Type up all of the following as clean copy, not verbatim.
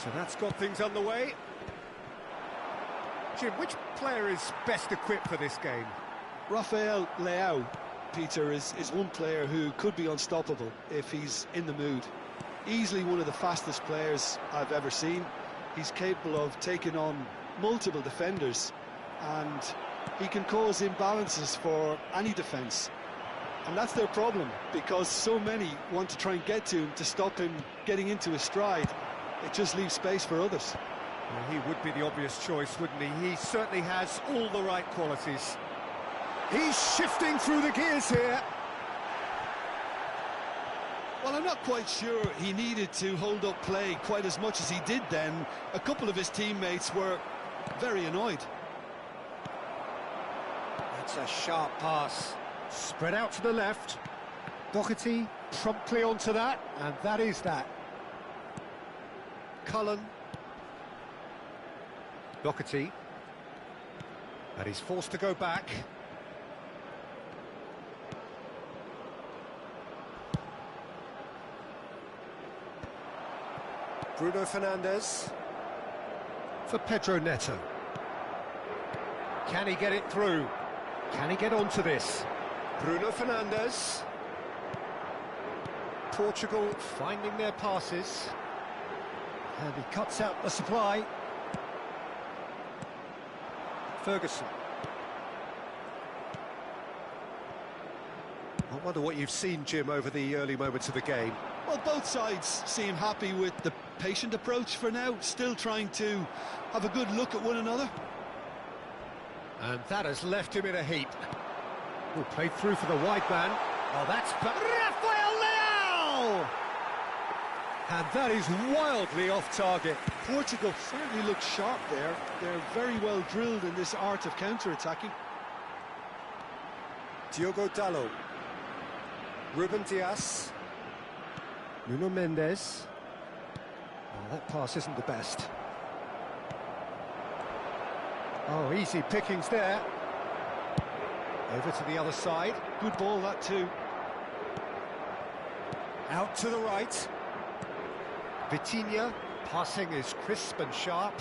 So that's got things underway. Jim, which player is best equipped for this game? Rafael Leao, Peter, is one player who could be unstoppable if he's in the mood. Easily one of the fastest players I've ever seen. He's capable of taking on multiple defenders, and he can cause imbalances for any defence. And that's their problem, because so many want to try and get to him to stop him getting into his stride. It just leaves space for others. Well, he would be the obvious choice, wouldn't he? He certainly has all the right qualities. He's shifting through the gears here. Well, I'm not quite sure he needed to hold up play quite as much as he did then. A couple of his teammates were very annoyed. That's a sharp pass. Spread out to the left. Doherty promptly onto that, and that is that. Cullen. Doherty. And he's forced to go back. Bruno Fernandes. For Pedro Neto. Can he get it through? Can he get onto this? Bruno Fernandes. Portugal finding their passes. And he cuts out the supply. Ferguson. I wonder what you've seen, Jim, over the early moments of the game. Well, both sides seem happy with the patient approach for now, still trying to have a good look at one another. And that has left him in a heap. Oh, played through for the wide man. Oh, that's Rafael Leao! And that is wildly off target. Portugal certainly looks sharp there. They're very well drilled in this art of counter-attacking. Diogo Dalot. Ruben Dias. Nuno Mendes. Oh, that pass isn't the best. Oh, easy pickings there. Over to the other side. Good ball, that too. Out to the right. Vitinha. Passing is crisp and sharp.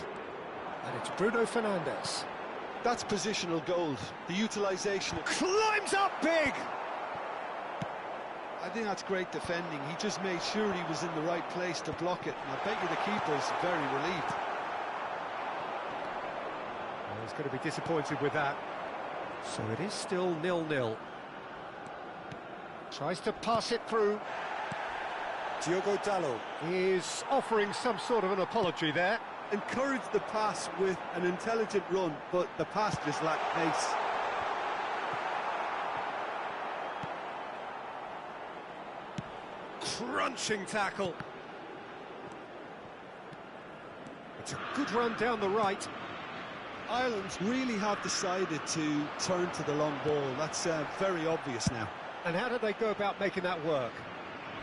And it's Bruno Fernandes. That's positional gold. The utilisation of... Climbs up big! I think that's great defending. He just made sure he was in the right place to block it. And I bet you the keeper's very relieved. Well, he's going to be disappointed with that. So it is still 0-0. Tries to pass it through. Diogo Dalot is offering some sort of an apology there. Encouraged the pass with an intelligent run, but the pass just lacked pace. Crunching tackle. It's a good run down the right. Ireland really have decided to turn to the long ball. That's very obvious now. And how do they go about making that work?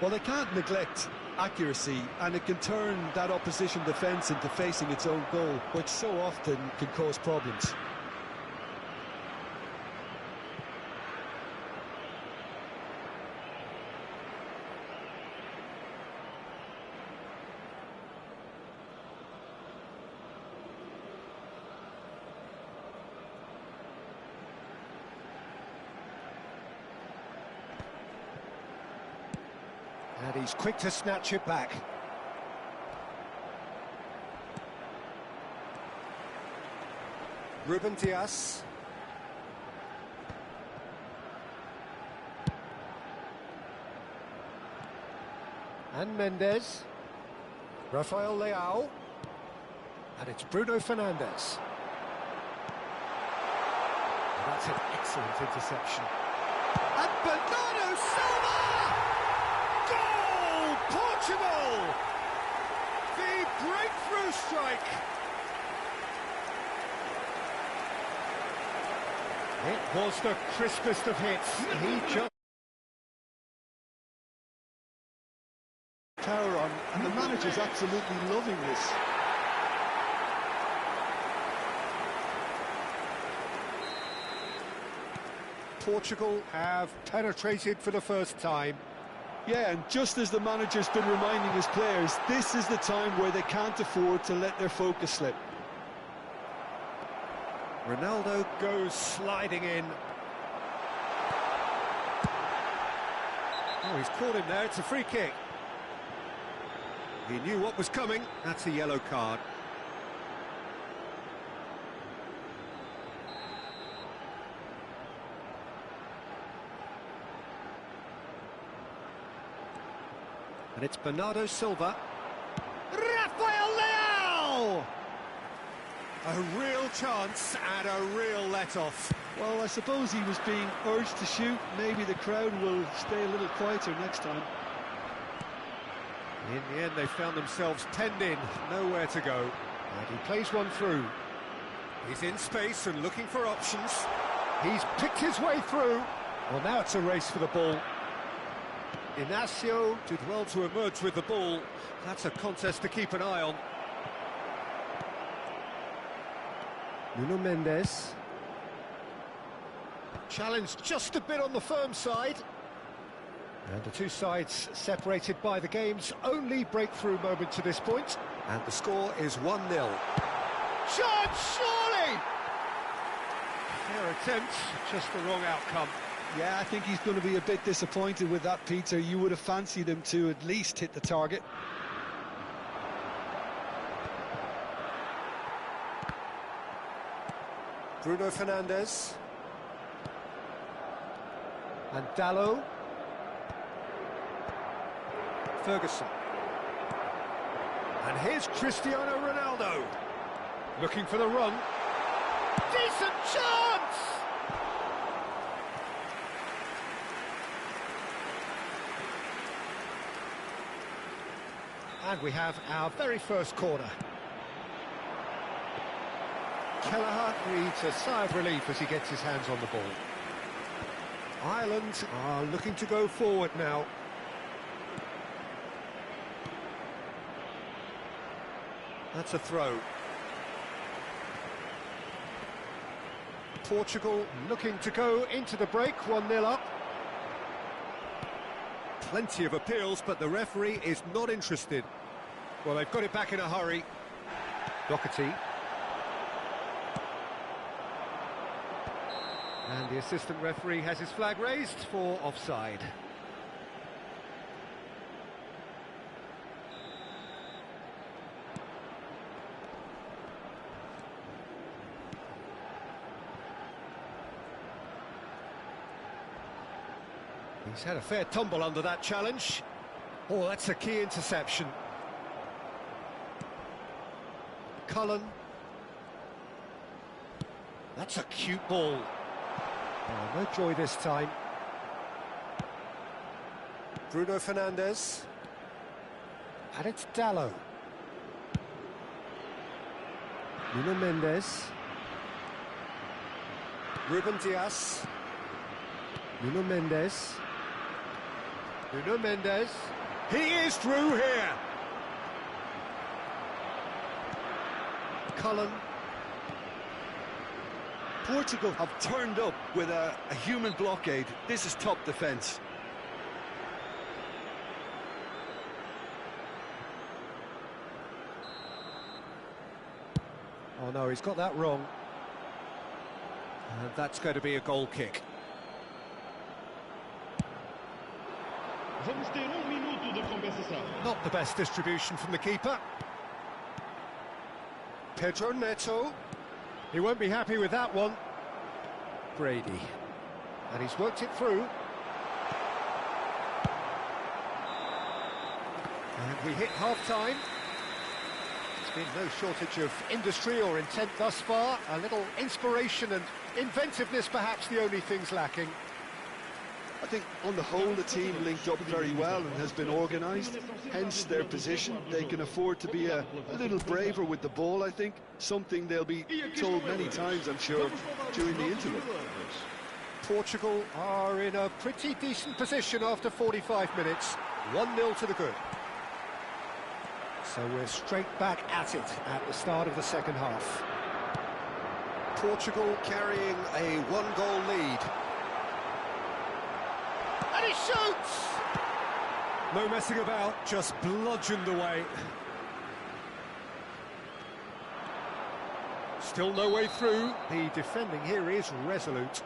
Well, they can't neglect accuracy, and it can turn that opposition defence into facing its own goal, which so often can cause problems. And he's quick to snatch it back. Ruben Dias. And Mendes. Rafael Leao. And it's Bruno Fernandes. That's an excellent interception. And Bernardo Silva! Goal! Portugal! The breakthrough strike! It was the crispest of hits. He just... Tower on, and the manager's absolutely loving this. Portugal have penetrated for the first time. Yeah, and just as the manager's been reminding his players, this is the time where they can't afford to let their focus slip. Ronaldo goes sliding in. Oh, he's caught him there, it's a free kick. He knew what was coming, that's a yellow card. And it's Bernardo Silva. Rafael Leao! A real chance and a real let-off. Well, I suppose he was being urged to shoot. Maybe the crowd will stay a little quieter next time. In the end, they found themselves penned in, nowhere to go. And he plays one through. He's in space and looking for options. He's picked his way through. Well, now it's a race for the ball. Inacio did well to emerge with the ball. That's a contest to keep an eye on. Nuno Mendes. Challenge just a bit on the firm side. And the two sides separated by the game's only breakthrough moment to this point. And the score is 1-0. Chance, surely! Fair attempt, just the wrong outcome. Yeah, I think he's going to be a bit disappointed with that, Peter. You would have fancied him to at least hit the target. Bruno Fernandes. And Dalot. Ferguson. And here's Cristiano Ronaldo. Looking for the run. Decent chance! And we have our very first corner. Kelleher breathes a sigh of relief as he gets his hands on the ball. Ireland are looking to go forward now. That's a throw. Portugal looking to go into the break, 1-0 up. Plenty of appeals, but the referee is not interested. Well, they've got it back in a hurry. Doherty. And the assistant referee has his flag raised for offside. He's had a fair tumble under that challenge. Oh, that's a key interception. Cullen. That's a cute ball. Oh, no joy this time. Bruno Fernandes. And it's Dalot. Nuno Mendes. Ruben Dias. Nuno Mendes. Nuno Mendes. He is through here. Cullen. Portugal have turned up with a human blockade. This is top defence. Oh no, he's got that wrong. And that's going to be a goal kick. Vamos ter minuto de compensação. Not the best distribution from the keeper. Pedro Neto. He won't be happy with that one. Brady. And he's worked it through. And we hit half-time. There's been no shortage of industry or intent thus far. A little inspiration and inventiveness, perhaps the only things lacking. I think on the whole the team linked up very well and has been organised, hence their position. They can afford to be a little braver with the ball, I think, something they'll be told many times, I'm sure, during the interval. Portugal are in a pretty decent position after 45 minutes, 1-0 to the good. So we're straight back at it at the start of the second half. Portugal carrying a one-goal lead. And he shoots! No messing about, just bludgeoned away. Still no way through. The defending here is resolute.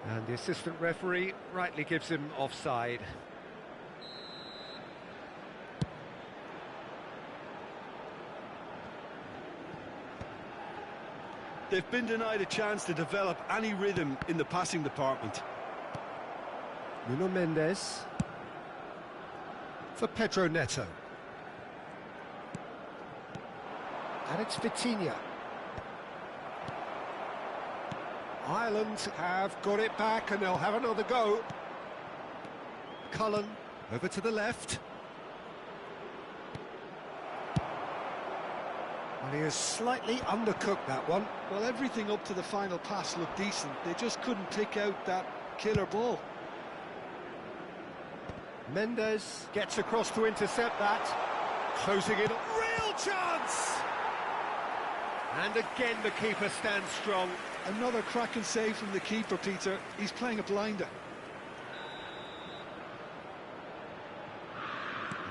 And the assistant referee rightly gives him offside. They've been denied a chance to develop any rhythm in the passing department. Nuno Mendes for Pedro Neto. And it's Vitinha. Ireland have got it back and they'll have another go. Cullen over to the left. And he has slightly undercooked that one. Well, everything up to the final pass looked decent. They just couldn't pick out that killer ball. Mendes gets across to intercept that. Closing in, real chance! And again the keeper stands strong. Another cracking save from the keeper, Peter. He's playing a blinder.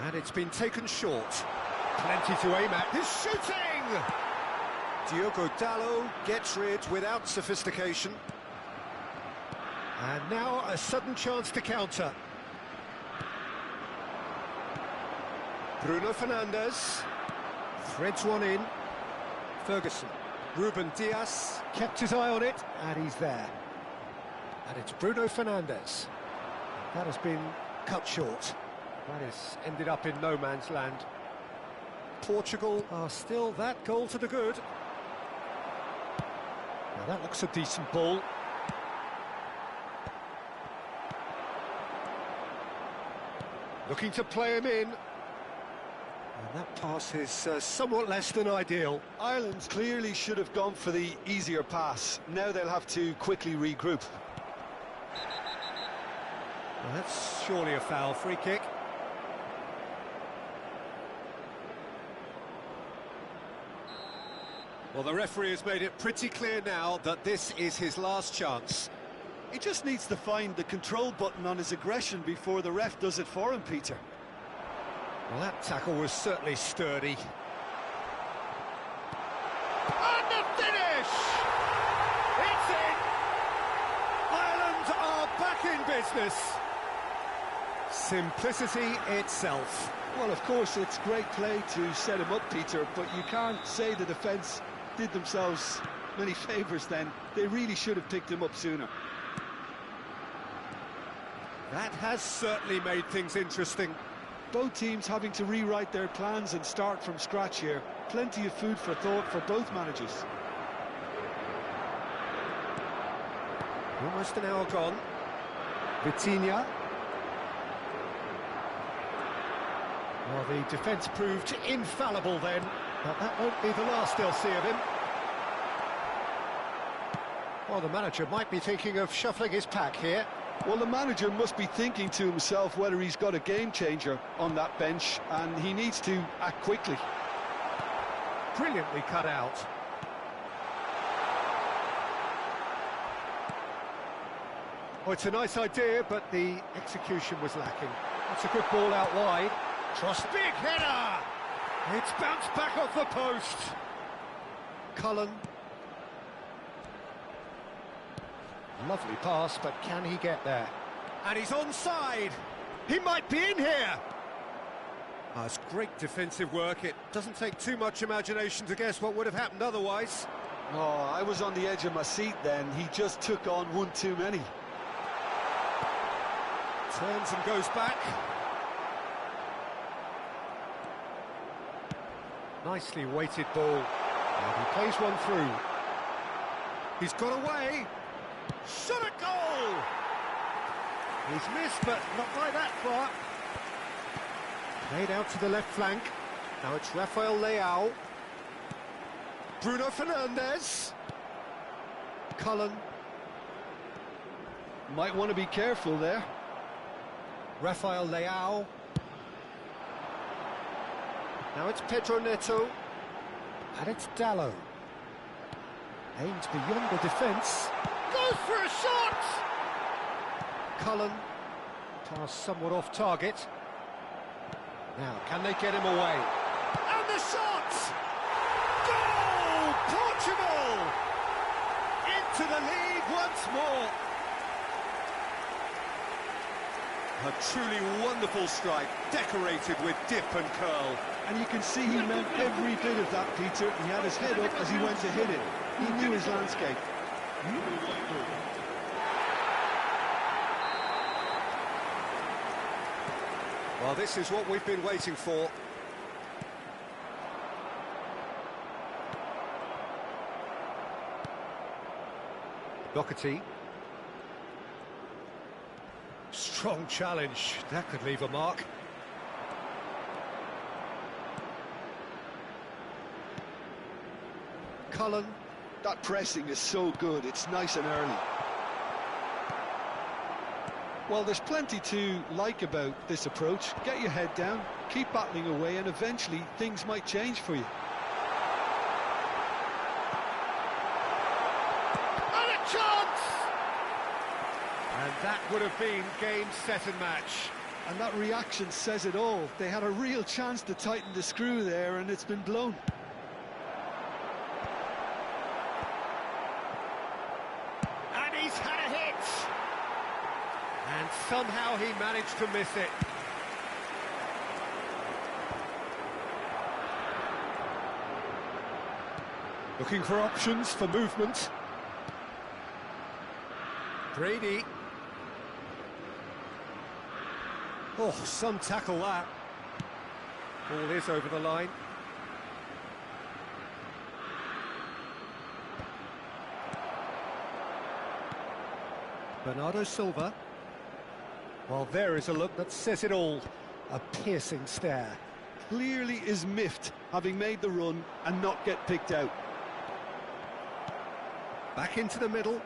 And it's been taken short. Plenty to aim at. He's shooting! Diogo Dalot gets rid without sophistication. And now a sudden chance to counter. Bruno Fernandes threads one in. Ferguson. Ruben Dias kept his eye on it, and he's there. And it's Bruno Fernandes. That has been cut short. That has ended up in no man's land. Portugal are still that goal to the good. Now that looks a decent ball. Looking to play him in. And that pass is somewhat less than ideal. Ireland clearly should have gone for the easier pass. Now they'll have to quickly regroup. Well, that's surely a foul. Free kick. Well, the referee has made it pretty clear now that this is his last chance. He just needs to find the control button on his aggression before the ref does it for him, Peter. Well, that tackle was certainly sturdy. And the finish! It's in! Ireland are back in business. Simplicity itself. Well, of course, it's great play to set him up, Peter, but you can't say the defence did themselves many favours then. They really should have picked him up sooner. That has certainly made things interesting. Both teams having to rewrite their plans and start from scratch here. Plenty of food for thought for both managers. Almost an hour gone. Vitinha. Well, the defence proved infallible then, but that won't be the last they'll see of him. Well, the manager might be thinking of shuffling his pack here. Well, the manager must be thinking to himself whether he's got a game-changer on that bench, and he needs to act quickly. Brilliantly cut out. Oh, it's a nice idea, but the execution was lacking. That's a good ball out wide. Trust, big header! It's bounced back off the post. Cullen. Lovely pass, but can he get there? And he's onside. He might be in here. Oh, it's great defensive work. It doesn't take too much imagination to guess what would have happened otherwise. Oh, I was on the edge of my seat then. He just took on one too many. Turns and goes back. Nicely weighted ball. And he plays one through. He's got away. Shot a goal! He's missed, but not by that far. Played out to the left flank. Now it's Rafael Leao. Bruno Fernandes. Cullen. Might want to be careful there. Rafael Leao. Now it's Pedro Neto. And it's Dalot. Aims beyond the defence. Goes for a shot! Cullen. Pass somewhat off target. Now, can they get him away? And the shot! Goal! Portugal! Into the lead once more. A truly wonderful strike, decorated with dip and curl. And you can see he meant every bit of that, Peter. He had his head up as he went to hit it. He knew his landscape. Well, this is what we've been waiting for. Doherty. Strong challenge. That could leave a mark. Cullen. That pressing is so good, it's nice and early. Well, there's plenty to like about this approach. Get your head down, keep battling away, and eventually things might change for you. And a chance! And that would have been game, set and match. And that reaction says it all. They had a real chance to tighten the screw there, and it's been blown. And he's had a hit! And somehow he managed to miss it. Looking for options for movement. Brady. Oh, some tackle that. Ball is over the line. Bernardo Silva. Well, there is a look that says it all. A piercing stare. Clearly is miffed, having made the run and not get picked out. Back into the middle.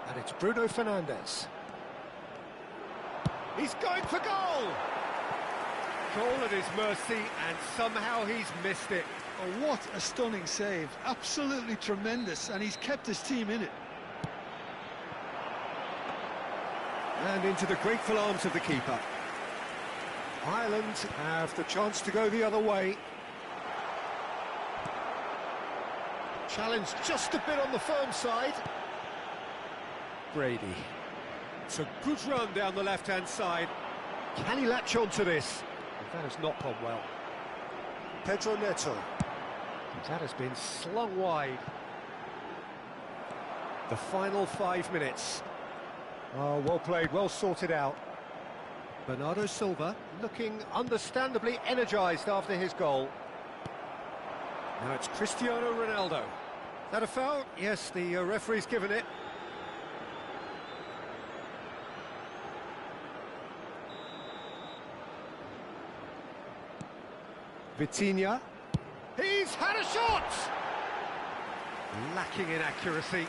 And it's Bruno Fernandes. He's going for goal! Goal at his mercy, and somehow he's missed it. Oh, what a stunning save. Absolutely tremendous, and he's kept his team in it. And into the grateful arms of the keeper. Ireland have the chance to go the other way. Challenge just a bit on the firm side. Brady. It's a good run down the left-hand side. Can he latch on to this? That has not gone well. Pedro Neto. That has been slung wide. The final 5 minutes. Oh, well played, well sorted out. Bernardo Silva looking understandably energised after his goal. Now it's Cristiano Ronaldo. Is that a foul? Yes, the referee's given it. Vitinha. He's had a shot! Lacking in accuracy.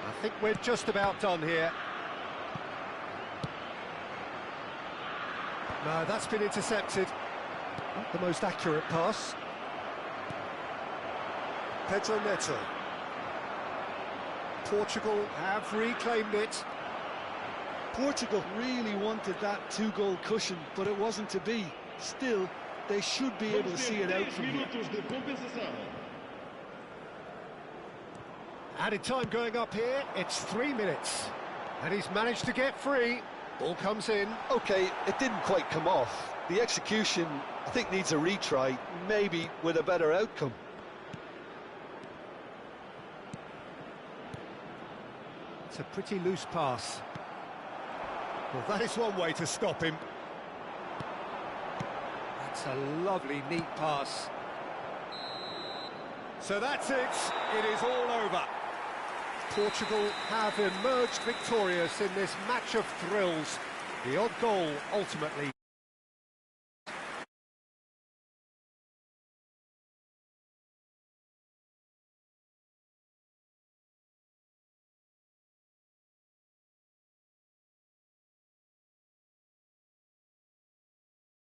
I think we're just about done here. No, that's been intercepted. Not the most accurate pass. Pedro Neto. Portugal have reclaimed it. Portugal really wanted that two-goal cushion, but it wasn't to be. Still, they should be able to see it out from here. Added time going up here, it's 3 minutes. And he's managed to get free. Ball comes in. OK, it didn't quite come off. The execution, I think, needs a retry, maybe with a better outcome. It's a pretty loose pass. Well, that is one way to stop him. That's a lovely, neat pass. So that's it. It is all over. Portugal have emerged victorious in this match of thrills. The odd goal ultimately